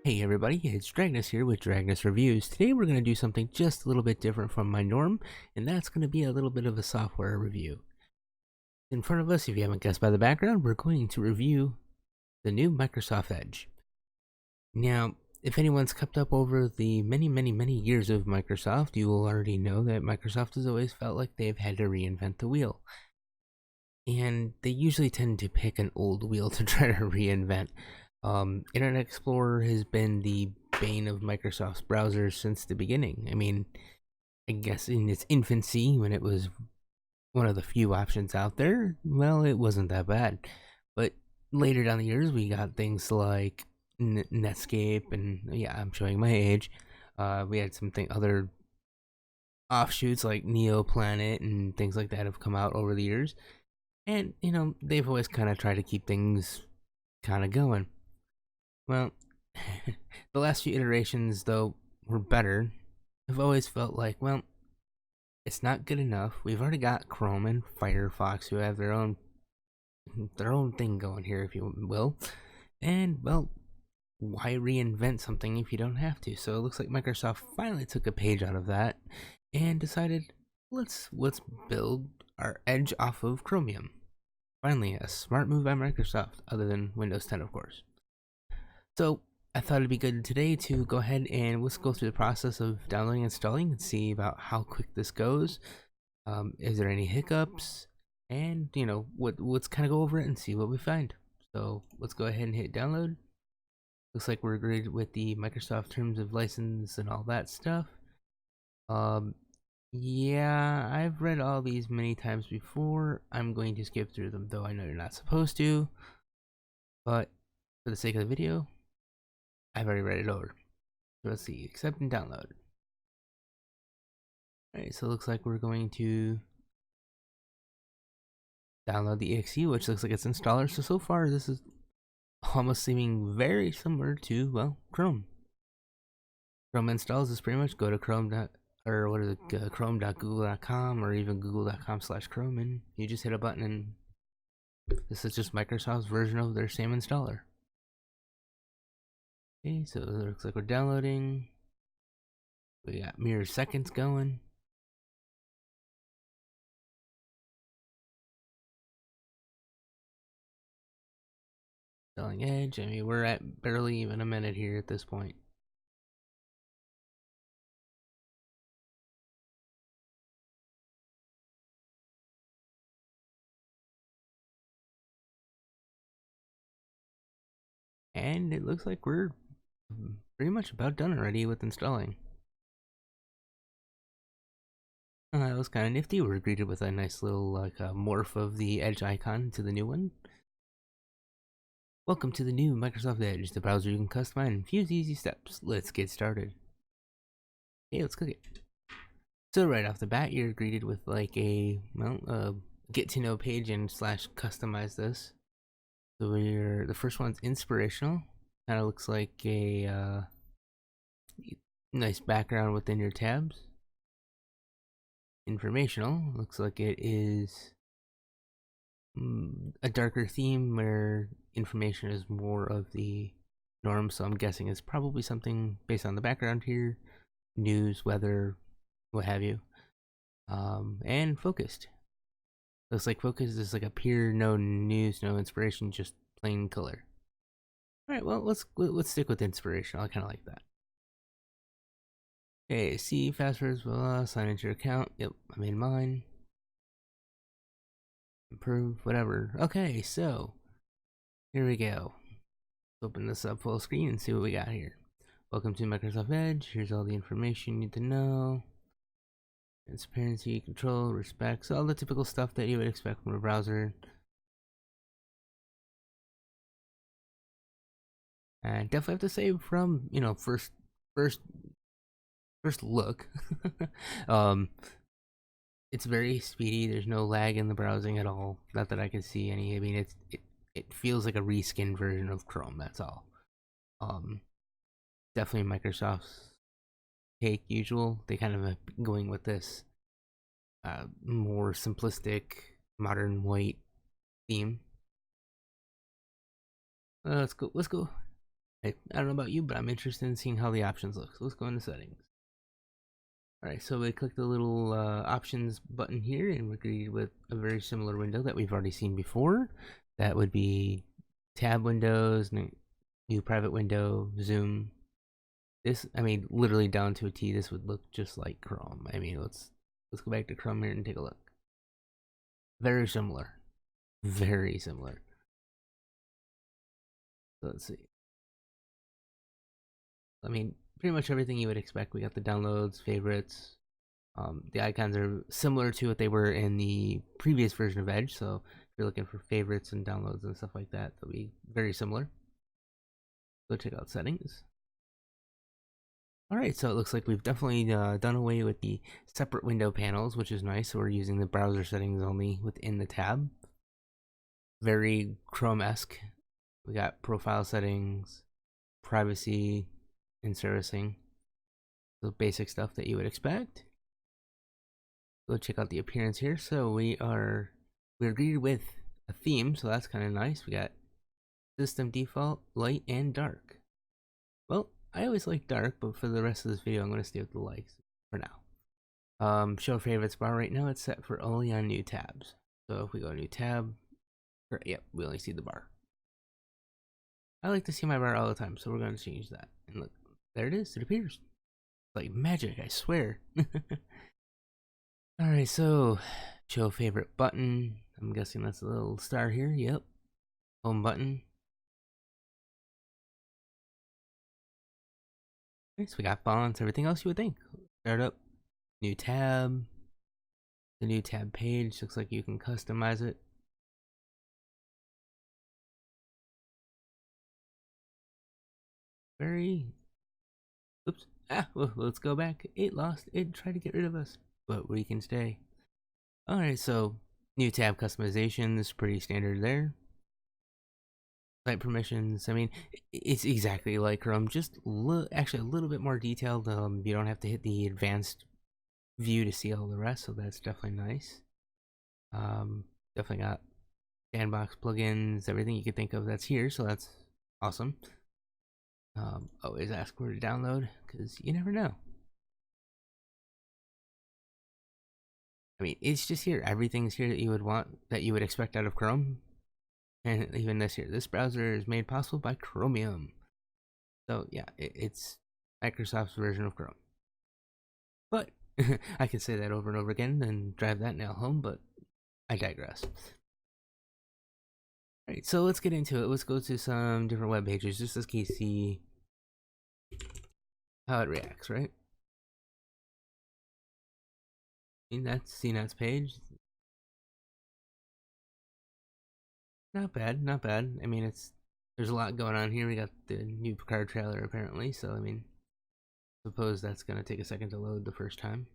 Hey everybody, it's Dragnous here with Dragnous Reviews. Today we're going to do something just a little bit different from my norm, and that's going to be a little bit of a software review. In front of us, if you haven't guessed by the background, we're going to review the new Microsoft Edge. Now, if anyone's kept up over the many years of Microsoft, you will already know that Microsoft has always felt like they've had to reinvent the wheel. And they usually tend to pick an old wheel to try to reinvent. Internet Explorer has been the bane of Microsoft's browsers since the beginning. I mean, I guess in its infancy, when it was one of the few options out there, well, it wasn't that bad. But later down the years, we got things like Netscape, and yeah, I'm showing my age. We had other offshoots like NeoPlanet and things like that have come out over the years. And, they've always kind of tried to keep things kind of going. Well, the last few iterations, though, were better. I've always felt like, well, it's not good enough. We've already got Chrome and Firefox who have their own thing going here, if you will. And, well, why reinvent something if you don't have to? So it looks like Microsoft finally took a page out of that and decided, let's build our Edge off of Chromium. Finally, a smart move by Microsoft, other than Windows 10, of course. So I thought it'd be good today to go ahead and let's go through the process of downloading and installing and see about how quick this goes. Is there any hiccups? And let's kind of go over it and see what we find. So let's go ahead and hit download. Looks like we're agreed with the Microsoft terms of license and all that stuff. Yeah, I've read all these many times before. I'm going to skip through them, though I know you're not supposed to. But for the sake of the video, I've already read it over. So let's see, accept and download. Alright, so it looks like we're going to download the exe, which looks like it's installer. So far, this is almost seeming very similar to, well, Chrome. Chrome installs is pretty much go to chrome.google.com or even google.com/chrome, and you just hit a button, and this is just Microsoft's version of their same installer. Okay, so it looks like we're downloading. We got mere seconds going. Installing Edge. I mean, we're at barely even a minute here at this point. And it looks like we're pretty much about done already with installing. That was kind of nifty. We're greeted with a nice little morph of the Edge icon to the new one. Welcome to the new Microsoft Edge, the browser you can customize in a few easy steps. Let's get started. Okay, let's cook it. So right off the bat, you're greeted with like a get to know page and /customize this. So the first one's inspirational. Kind of looks like a nice background within your tabs. Informational looks like it is a darker theme where information is more of the norm. So I'm guessing it's probably something based on the background here, news, weather, what have you. And focused. Looks like focus is like a pure no news, no inspiration, just plain color. All right, well let's stick with inspiration. I kind of like that. Okay, see passwords, blah, sign into your account. Yep, I made mine. Improve, whatever. Okay, so here we go. Let's open this up full screen and see what we got here. Welcome to Microsoft Edge. Here's all the information you need to know. Transparency, control, respects, all the typical stuff that you would expect from a browser. And definitely have to say from, first look, it's very speedy. There's no lag in the browsing at all. Not that I can see any. I mean, it feels like a reskinned version of Chrome. That's all. Definitely Microsoft's take usual. They kind of going with this more simplistic, modern white theme. Let's go I don't know about you, but I'm interested in seeing how the options look. So let's go into settings. Alright, so we click the little options button here, and we're greeted with a very similar window that we've already seen before. That would be tab windows, new private window, zoom. This, I mean, literally down to a T, this would look just like Chrome. I mean, let's go back to Chrome here and take a look. Very similar. Very similar. So let's see. I mean, pretty much everything you would expect. We got the downloads, favorites. The icons are similar to what they were in the previous version of Edge. So if you're looking for favorites and downloads and stuff like that, they'll be very similar. Go check out settings. Alright, so it looks like we've definitely done away with the separate window panels, which is nice. So we're using the browser settings only within the tab. Very Chrome-esque. We got profile settings, privacy, and servicing. The basic stuff that you would expect. Go check out the appearance here. So we're greeted with a theme, so that's kind of nice. We got system default, light, and dark. Well, I always like dark, but for the rest of this video, I'm going to stay with the lights for now. Show favorites bar right now, it's set for only on new tabs. So if we go new tab, yep, we only see the bar. I like to see my bar all the time, so we're going to change that. And look, there it is, it appears. It's like magic, I swear. Alright, so show favorite button. I'm guessing that's a little star here, yep. Home button. Okay, so we got fonts, everything else you would think. Start up, new tab. The new tab page looks like you can customize it. Very, oops, well, let's go back. It lost, it tried to get rid of us, but we can stay. Alright, so new tab customization is pretty standard there. Site permissions, I mean, it's exactly like Chrome, just actually a little bit more detailed. You don't have to hit the advanced view to see all the rest, so that's definitely nice. Definitely got sandbox plugins, everything you could think of that's here, so that's awesome. Always ask where to download, because you never know. I mean, it's just here. Everything's here that you would want, that you would expect out of Chrome. And even this here. This browser is made possible by Chromium. So yeah, it's Microsoft's version of Chrome. But I can say that over and over again and drive that nail home, but I digress. Alright, so let's get into it. Let's go to some different web pages just as case see how it reacts, right? That's CNET's page. Not bad, not bad. I mean, there's a lot going on here. We got the new Picard trailer apparently, so I mean, suppose that's gonna take a second to load the first time.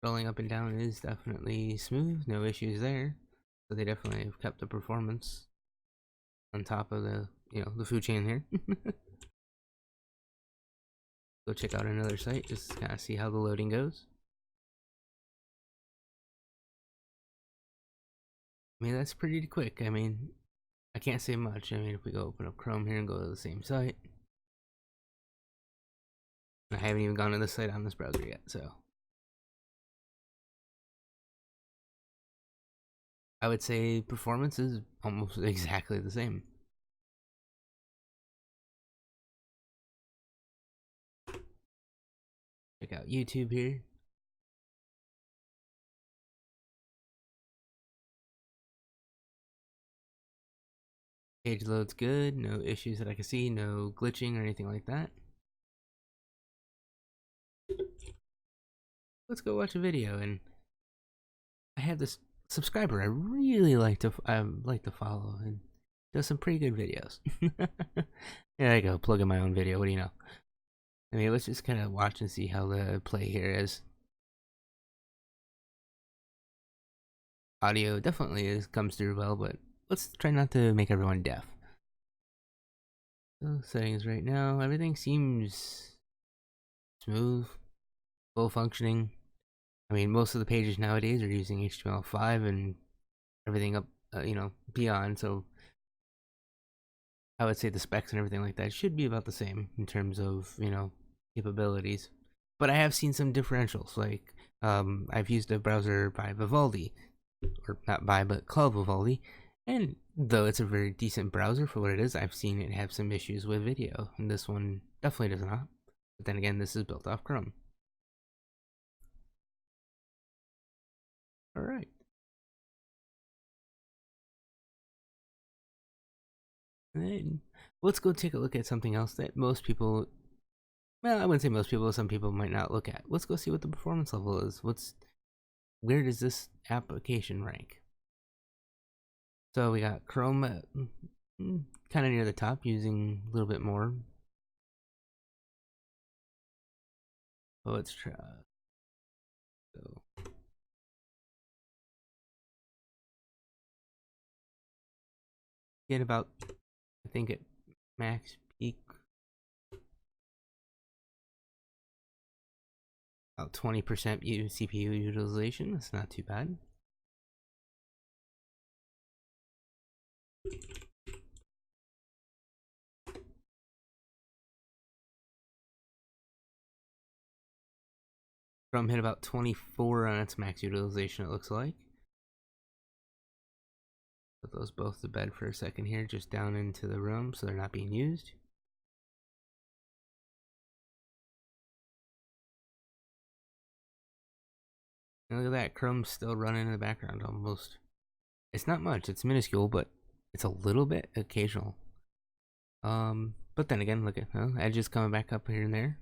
Rolling up and down is definitely smooth, no issues there. So they definitely have kept the performance on top of the, the food chain here. Go check out another site, just kind of see how the loading goes. I mean, that's pretty quick. I mean, I can't say much. I mean, if we go open up Chrome here and go to the same site. I haven't even gone to this site on this browser yet, so. I would say performance is almost exactly the same. Check out YouTube here. Page load's good, no issues that I can see, no glitching or anything like that. Let's go watch a video, and I have this subscriber I really like to follow, and does some pretty good videos. There I go, plugging my own video. What do you know? I mean, let's just kind of watch and see how the play here is. Audio definitely comes through well, but let's try not to make everyone deaf. So settings right now, everything seems smooth, full functioning. I mean, most of the pages nowadays are using HTML5 and everything up, beyond. So I would say the specs and everything like that should be about the same in terms of, capabilities. But I have seen some differentials. Like, I've used a browser by Vivaldi, or not by, but called Vivaldi. And though it's a very decent browser for what it is, I've seen it have some issues with video. And this one definitely does not. But then again, this is built off Chrome. Alright. And then let's go take a look at something else that most people, well, I wouldn't say most people, some people might not look at. Let's go see what the performance level is. Where does this application rank? So we got Chrome kind of near the top, using a little bit more. Well, let's try. So get about, I think at max peak, about 20% CPU utilization. That's not too bad. Chrome hit about 24 on its max utilization, it looks like. Put those both to bed for a second here, just down into the room so they're not being used. And look at that, Chrome's still running in the background almost. It's not much, it's minuscule, but it's a little bit occasional. But then again, look at Edge is coming back up here and there.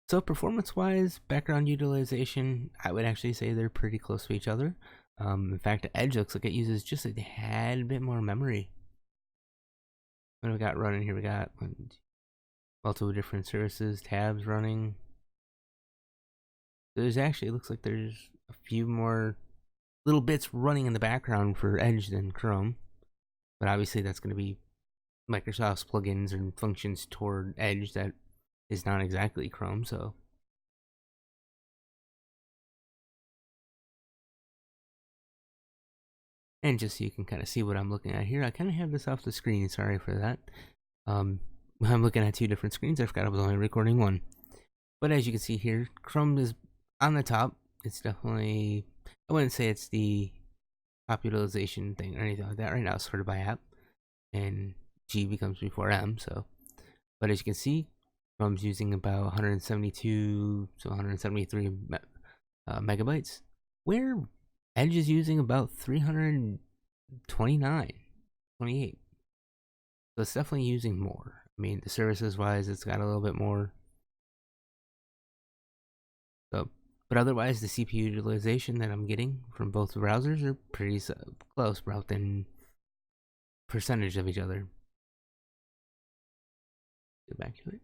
So performance-wise, background utilization, I would actually say they're pretty close to each other. In fact, Edge looks like it uses just a tad bit more memory. What do we got running here? We got multiple different services, tabs running. There's actually, it looks like there's a few more little bits running in the background for Edge than Chrome. But obviously that's going to be Microsoft's plugins and functions toward Edge that is not exactly Chrome, so. And just so you can kind of see what I'm looking at here, I kind of have this off the screen, sorry for that. I'm looking at two different screens, I forgot I was only recording one. But as you can see here, Chrome is on the top. It's definitely, I wouldn't say it's the top utilization thing or anything like that. Right now it's sorted by app, and G becomes before M, so. But as you can see, Chrome's using about 172 to 173 megabytes, where Edge is using about 329, 28. So it's definitely using more. I mean, the services wise, it's got a little bit more. So, but otherwise, the CPU utilization that I'm getting from both browsers are pretty close, bro, within percentage of each other. Get back to it.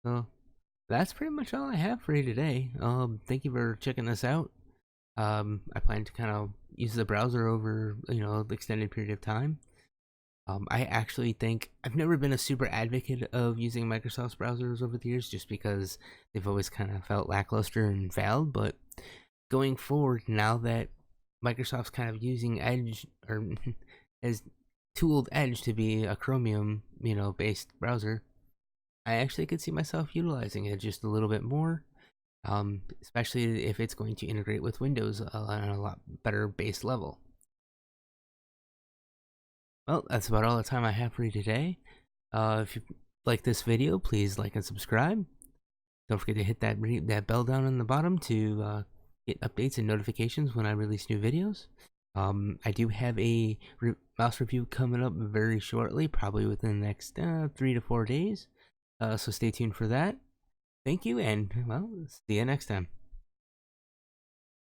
So that's pretty much all I have for you today. Thank you for checking this out. I plan to kind of use the browser over, the extended period of time. I actually think I've never been a super advocate of using Microsoft's browsers over the years, just because they've always kind of felt lackluster and failed. But going forward, now that Microsoft's kind of using Edge, or has tooled Edge to be a Chromium, based browser, I actually could see myself utilizing it just a little bit more, especially if it's going to integrate with Windows on a lot better base level. Well, that's about all the time I have for you today. If you like this video, please like and subscribe. Don't forget to hit that bell down on the bottom to get updates and notifications when I release new videos. I do have a mouse review coming up very shortly, probably within the next 3 to 4 days. So stay tuned for that. Thank you, and well, see you next time.